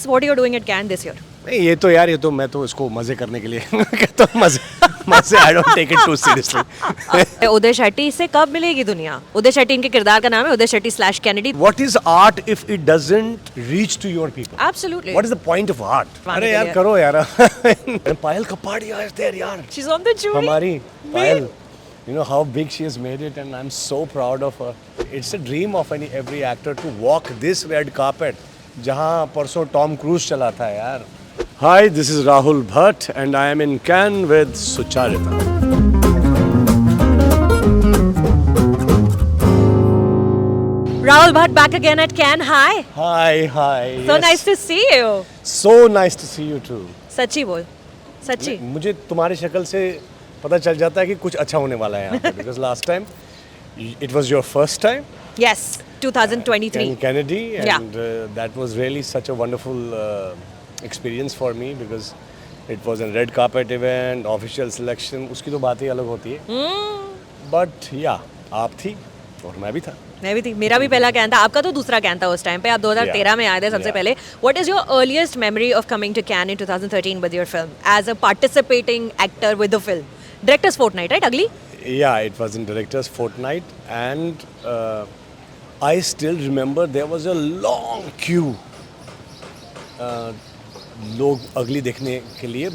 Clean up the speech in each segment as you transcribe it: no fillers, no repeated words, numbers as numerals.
What are you doing at Cannes this year? नहीं ये तो यार ये तो मैं तो इसको मजे करने के लिए कहता हूँ मजे I don't take it too seriously Uday Shetty से कब मिलेगी दुनिया? उदय शेट्टी इनके किरदार का नाम है, Uday Shetty / Kennedy. What is art if it doesn't reach to your people Absolutely. What is the point of art अरे यार करो यार पायल कपाड़िया इज देयर यार She's on the jury. हमारी पायल you know how big she has made it and I'm so proud of her. It's a dream of every actor to walk this red carpet जहाँ परसों Tom cruise चला था यार. Hi, this is Rahul Bhatt and I am in Cannes with Sucharita. Rahul Bhatt back again at Cannes. Hi. Hi. So yes. nice to see you. So nice to see you too. सच्ची बोल. सच्ची. मुझे तुम्हारी शक्ल से पता चल जाता है कि कुछ अच्छा होने वाला है यहाँ पे because last time it was your first time Yes. 2023. in Kennedy and Yeah. that was really such a wonderful experience for me because it was a red carpet event, official selection, उसकी तो बात ही अलग होती है. But yeah, आप थी और मैं भी था. मैं भी थी. मेरा भी पहला कैन था. आपका तो दूसरा कैन था उस टाइम पे. आप 2013 में आए थे सबसे पहले. What is your earliest memory of coming to Cannes in 2013 with your film as a participating actor with the film? Director's Fortnight, right? Ugly? Yeah, it was in Director's Fortnight and I still remember there was a long queue. लोग अगली देखने के लिए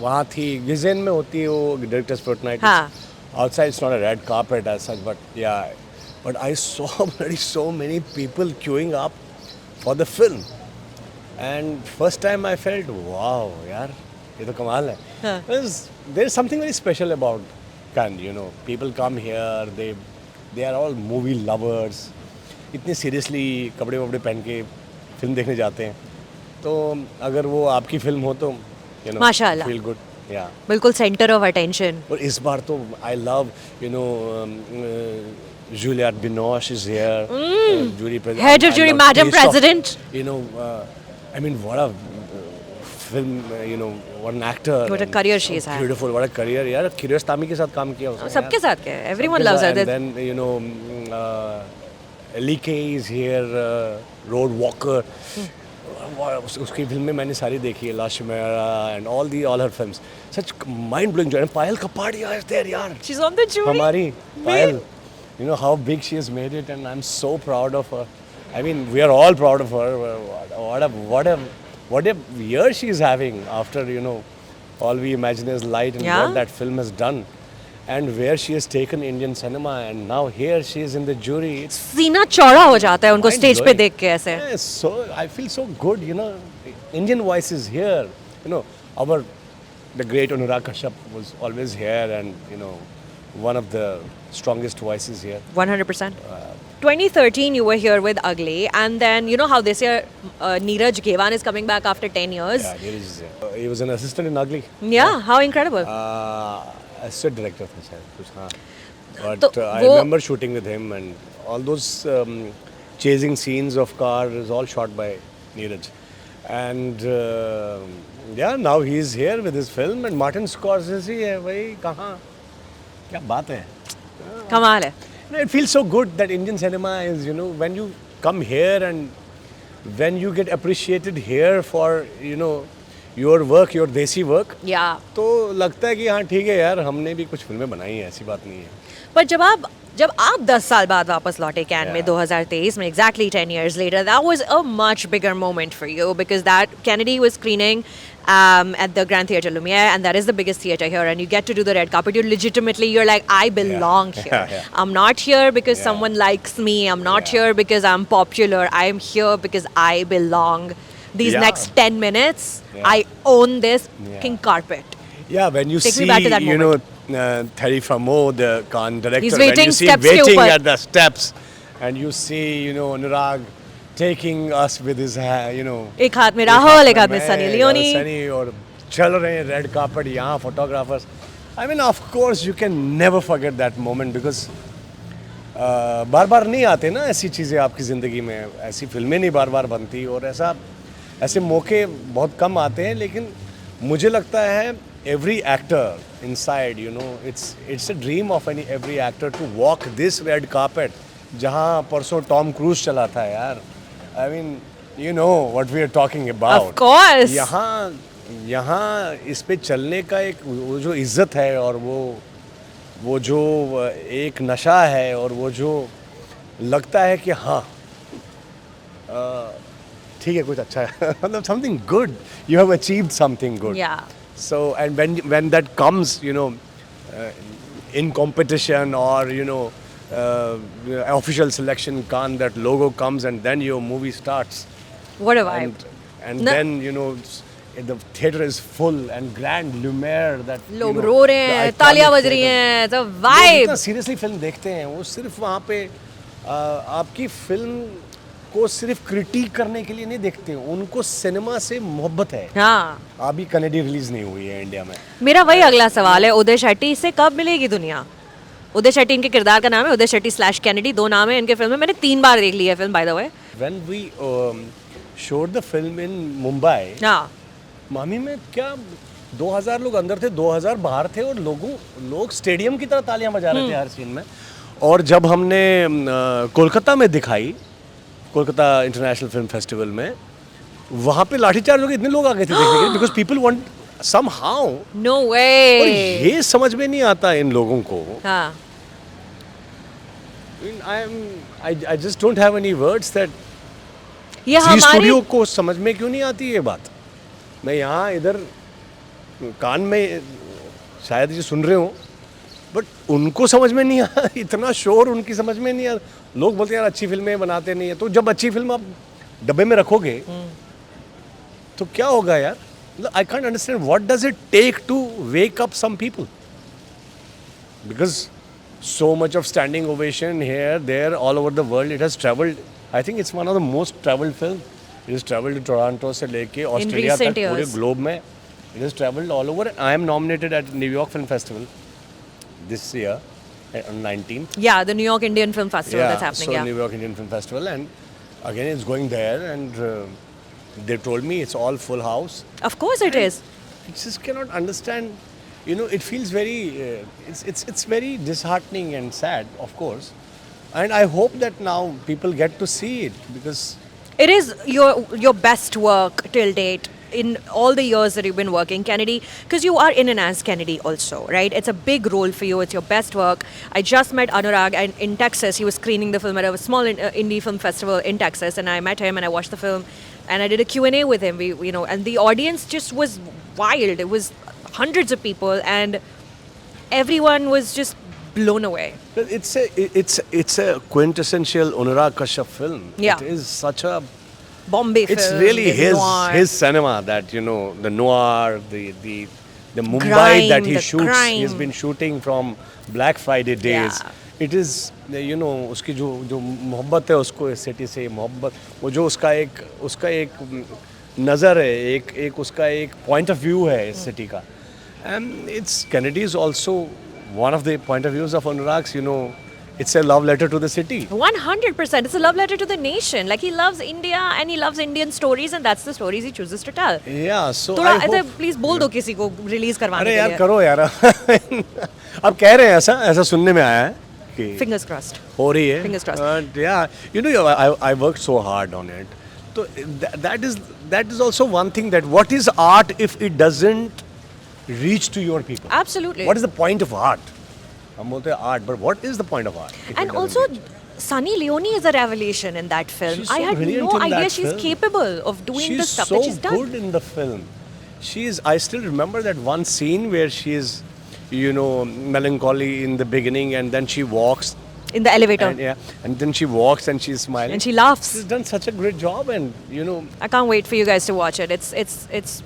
वहाँ थी. गिजेन में होती है वो Director's Fortnight. हाँ. Outside it's not a red carpet as such, but yeah. But I saw already so many people queuing up for the film. And first time I felt, wow, यार ये तो कमाल है. हाँ. There's something very special about Cannes, you know. People come here, they are all movie lovers. इतने seriously कपड़े वपड़े पहन के फिल्म देखने जाते हैं. तो अगर वो आपकी फिल्म हो तो you know, माशाल्लाह. feel good. Yeah. बिल्कुल सेंटर ऑफ अटेंशन. और इस बार तो I love, you know, Juliette Binoche is here. Jury president. Head of I jury, love Madam Taste of- President. You know, I mean, what a film, you know, what an actor. What a and career so she's had. Beautiful, what a career. यार किरोस्तामी के साथ काम किया उसने. सबके यार. साथ क्या है? Everyone सबके loves her. साथ. And then, you know, Lee Kay is here, Road Walker. उसकी फिल्म में मैंने सारी देखी है. La Chimera and all her films. Such mind-blowing joy. And Payal Kapadia is there यार. She's on the jury. हमारी पायल, you know how big she has made it and I'm so proud of her. I mean, we are all proud of her. What a year she is having after, you know, all we imagine is light and Yeah. what that film has done. And where she has taken Indian cinema and now here she is in the jury. It's सीना चौड़ा हो जाता है उनको mind stage पे blowing. देख के ऐसे. Yeah, so I feel so good, you know. Indian voice is here. You know, the great Anurag Kashyap was always here and, you know, one of the strongest voices here. 100%. 2013 you were here with Ugly and then you know how this year Neeraj Gewan is coming back after 10 years. Yeah, here is here. He was an assistant in Ugly. Yeah, how incredible. Assistant director था शायद कुछ हाँ. But तो I वो- remember shooting with him and all those chasing scenes of car is all shot by Neeraj. And yeah, now he's here with his film and Martin Scorsese है भाई कहाँ क्या बात है. कमाल है. It feels so good that Indian cinema is, you know, when you come here and when you get appreciated here for, you know, your work, your desi work, Yeah. तो लगता है कि हाँ ठीक है यार हमने भी कुछ फिल्में बनाई हैं ऐसी बात नहीं है. पर जब आप 10 साल बाद वापस लौटे कैन में Yeah. 2023 में exactly 10 years later, that was a much bigger moment for you because that Kennedy was screening at the Grand Theatre Lumiere and that is the biggest theatre here and you get to do the red carpet. You're like, I belong here. Yeah. I'm not here because Yeah. someone likes me. I'm not Yeah. here because I'm popular. I'm here because I belong. These Yeah. next 10 minutes, Yeah. I own this Yeah. king carpet. Yeah, when you Take me see, back to that you know, Thierry Frémaux, the Cannes director, He's when waiting you see steps के waiting ऊपर. at the steps and you see, you know, Anurag taking us with his, you know, एक हाथ में राहुल, एक हाथ में Sunny Leone. Sunny और चल रहे हैं रेड कार्पेट यहाँ photographers. I mean, of course, you can never forget that moment because बार बार नहीं आते ना ऐसी चीज़ें आपकी ज़िंदगी में. ऐसी फिल्में नहीं बार बार बनती और ऐसे मौके बहुत कम आते हैं. लेकिन मुझे लगता है every actor inside, you know, it's a dream of every actor to walk this red carpet जहाँ परसों टॉम क्रूज चला था यार. I mean, You know what we are talking about. Of course. यहाँ इस पे चलने का एक वो जो इज्जत है और वो जो एक नशा है और वो जो लगता है कि हाँ ठीक है कुछ अच्छा है मतलब something good you have achieved something good Yeah. so and when that comes in competition or official selection Cannes that logo comes and then your movie starts What a vibe. and No. then the theater is full and grand Lumiere that लोग रो रहे the हैं, iconic तालियां बज रही theater. हैं, the लोग vibe. इतना seriously film देखते हैं वो सिर्फ वहाँ पे आपकी फिल्म को सिर्फ क्रिटिक करने के लिए नहीं देखते उनको सिनेमा से मोहब्बत है हाँ. अभी कनेडी रिलीज नहीं हुई है इंडिया में मेरा वही अगला सवाल है, उदय शेट्टी से कब मिलेगी दुनिया? उदय शेट्टी इनके किरदार का नाम है, उदय शेट्टी / कैनेडी, 2 नाम है इनके फिल्म में. मैंने 3 बार देख ली है film, by the way. when we showed the film in Mumbai हाँ. मामी में क्या 2000 लोग अंदर थे 2000 बाहर थे और लोग स्टेडियम की तरह तालियां बजा रहे थे हर सीन में और जब हमने कोलकाता में दिखाई कोलकाता इंटरनेशनल फिल्म फेस्टिवल में वहाँ पे लाठीचार्ज लोग इतने लोग आ गए थे देखने के लिए because people want somehow No और way. ये समझ में नहीं आता इन लोगों को हाँ. I just don't have any words that ये जी हमारी स्टूडियो को समझ में क्यों नहीं आती ये बात मैं यहाँ इधर कान में शायद ये सुन रहे हो बट उनको समझ में नहीं आ इतना शोर उनकी समझ में नहीं आ लोग बोलते हैं यार अच्छी फिल्में बनाते नहीं है तो जब अच्छी फिल्म आप डब्बे में रखोगे तो क्या होगा यार I can't understand what does it take to wake up some people because so much of standing ovation here there all over the world it has traveled I think it's one of the most traveled film it has traveled to Toronto से लेके Australia recent तक पूरे years. Globe में it has traveled all over I am nominated at New York Film Festival this year on 19 Yeah, the New York Indian Film Festival that's so happening. Yeah. New York Indian Film Festival and again it's going there and they told me it's all full house Of course it is. I just cannot understand. It feels very. It's very disheartening and sad, of course. And I hope that now people get to see it because It is your best work till date in all the years that you've been working, Kennedy, because you are in and as Kennedy also, right? It's a big role for you. It's your best work. I just met Anurag and in Texas. He was screening the film at a small indie film festival in Texas, and I met him and I watched the film, and I did a Q&A with him. And the audience just was wild. It was hundreds of people, and everyone was just blown away. it's a quintessential Anurag Kashyap film. Yeah. It is such a. Bombay It's film. really the noir. his cinema that the noir, the Mumbai Grime, that he the shoots. crime. He's been shooting from Black Friday days. Yeah. It is उसकी जो मोहब्बत है उसको इस city से मोहब्बत वो जो उसका एक नज़र है एक उसका एक point of view है इस सिटी का. And Kennedy is also one of the point of views of Anurag's. It's a love letter to the city. 100%. It's a love letter to the nation. Like, he loves India and he loves Indian stories, and that's the stories he chooses to tell. Yeah, so थोड़ा I ऐसे hope. Please बोल दो किसी को release करवाने अरे के यार लिए. करो यार अब कह रहे हैं ऐसा सुनने में आया है कि Fingers crossed. हो रही है. Fingers crossed. And yeah, I worked so hard on it. So that is also one thing that what is art if it doesn't reach to your people? Absolutely. What is the point of art? हम बोलते हैं art, but what is the point of art? if it And doesn't also, reach? Sunny Leone is a revelation in that film. She's I so had brilliant no in idea that she's film. capable of doing she's the stuff so that she's done. good in the film. I still remember that one scene where she is, melancholy in the beginning, and then she walks, In the elevator. and then she walks and she's smiling. And she laughs. She's done such a great job, and I can't wait for you guys to watch it. It's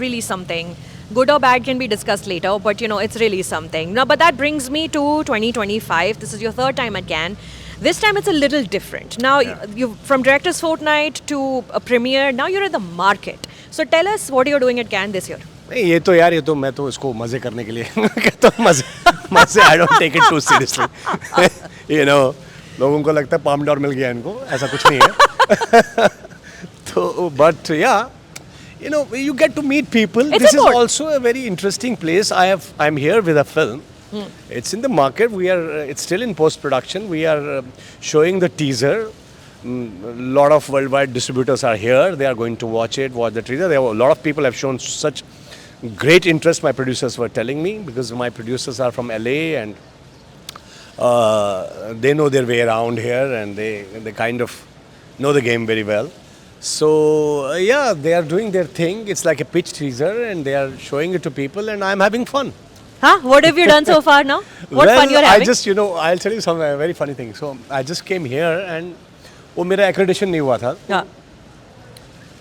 really something. Good or bad can be discussed later, but it's really something. Now, but that brings me to 2025. This is your third time at Cannes. This time it's a little different. Now, you from Director's Fortnight to a premiere. Now you're at the market. So tell us what you're doing at Cannes this year. नहीं ये तो यार ये तो मैं तो इसको मजे करने के लिए कहता हूँ मजे I don't take it too seriously लोगों को लगता है पाम डॉर मिल गया इनको ऐसा कुछ नहीं है तो बट या you get to meet people. It's This is important. also a very interesting place. I'm here with a film. It's in the market. It's still in post production. We are showing the teaser. lot of worldwide distributors are here. They are going to watch it, watch the trailer. There are a lot of people have shown such great interest. My producers were telling me, because my producers are from LA, and they know their way around here, and they kind of know the game very well. So yeah, they are doing their thing. It's like a pitch teaser, and they are showing it to people, and I'm having fun. Huh? What have you done so far now? What well, fun you're having? I just, I'll tell you some very funny thing. So I just came here, and वो मेरा accreditation नहीं हुआ था, हाँ.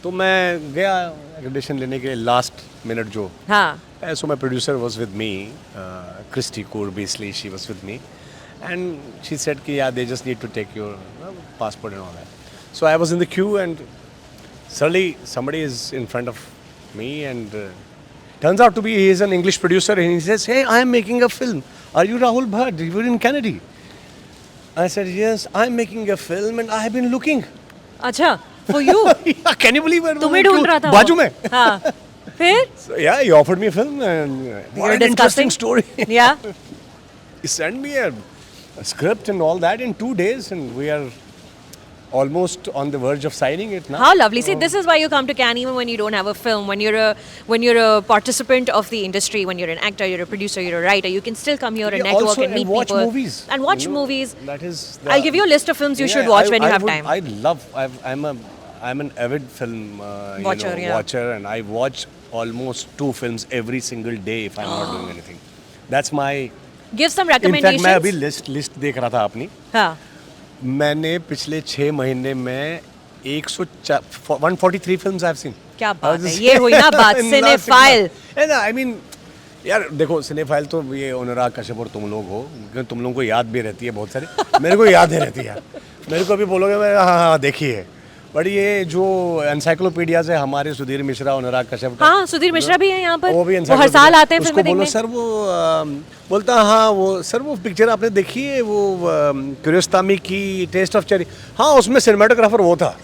तो मैं गया accreditation लेने के last minute जो. हाँ. So my producer was with me, Christy Kaur, basically she was with me, and she said कि yeah, they just need to take your passport and all that. So I was in the queue, and suddenly somebody is in front of me, and turns out to be he is an English producer, and he says, "Hey, I am making a film. Are you Rahul Bhatt? You were in Kennedy." I said, "Yes, I am making a film, and I have been looking." अच्छा, for you. Yeah, can you believe it? तुम्हें ढूंढ रहा था वो. बाजू में. हाँ. फिर? So, yeah, he offered me a film, and what You're an interesting story. Yeah. He sent me a script and all that in 2 days, and we are almost on the verge of signing it now. How lovely. See, this is why you come to Cannes even when you don't have a film. When you're a participant of the industry, when you're an actor, you're a producer, you're a writer, you can still come here and Yeah, network also, and meet and watch people. movies. And watch You know, movies. That is. I'll give you a list of films you should watch when you have time. I love. I'm an avid film Watcher, yeah. watcher, and I watch almost 2 films every single day if I'm not doing anything. That's my. Give some In fact, recommendations. मैं अभी list देख रहा था अपनी. हाँ. मैंने पिछले 6 महीने में 143 films I've seen. क्या बात है, ये हुई ना बात, cinephile. I mean, यार देखो, सिनेफाइल तो ये अनुराग कश्यप और तुम लोग हो, क्योंकि तुम लोगों को याद भी रहती है बहुत सारी. मेरे को याद नहीं रहती यार. मेरे को अभी बोलोगे मैं हाँ देखिए. बट ये जो एनसाइक्लोपीडिया से हमारे सुधीर मिश्रा, अनुराग कश्यप. हाँ, सुधीर मिश्रा भी है यहाँ पर. वो भी वो हर साल आते हैं फिल्में उसको बोलो देखने. सर वो बोलता हाँ वो सर वो पिक्चर आपने देखी है वो क्यूरियोस्तामी की टेस्ट ऑफ चेरी. हाँ उसमें सिनेमाटोग्राफर वो था.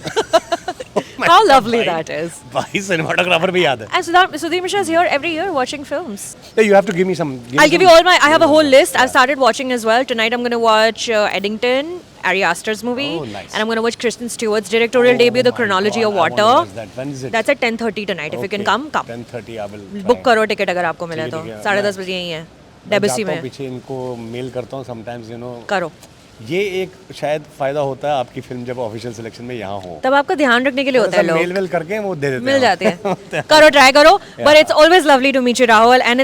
How lovely that is. भाई सिनेमाटोग्राफर भी याद है. And Sudhir Mishra is here every year watching films. You have to give me some. I'll give you all I have a whole list. I've started watching as well. Tonight I'm going to watch Eddington, Ari Aster's movie. Oh, nice. And I'm going to watch Kristen Stewart's directorial debut, The Chronology of Water. When is it? That's at 10:30 tonight. If you can come. 10:30 I will. Buck करो ticket अगर आपको मिले तो. 10:30 बजे यही है. डेबसी में. पीछे इनको मेल करता हूँ sometimes करो. ये एक शायद फायदा होता है आपकी फिल्म जब ऑफिशियल सिलेक्शन में यहाँ हो. तब आपका ध्यान रखने के लिए होता है लोग. मेल करके वो दे देते हैं. मिल जाते हैं. करो ट्राई करो. But it's always lovely to meet you, Rahul. And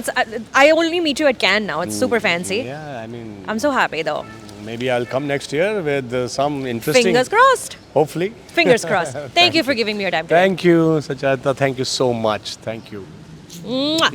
I only meet you at Cannes now. It's super fancy. Yeah, I mean. I'm so happy though. Maybe I'll come next year with some interesting. Fingers crossed. Hopefully. Fingers crossed. Thank you for giving me your time today. Thank you, Sachata. Thank you so much. Thank you. Mwah.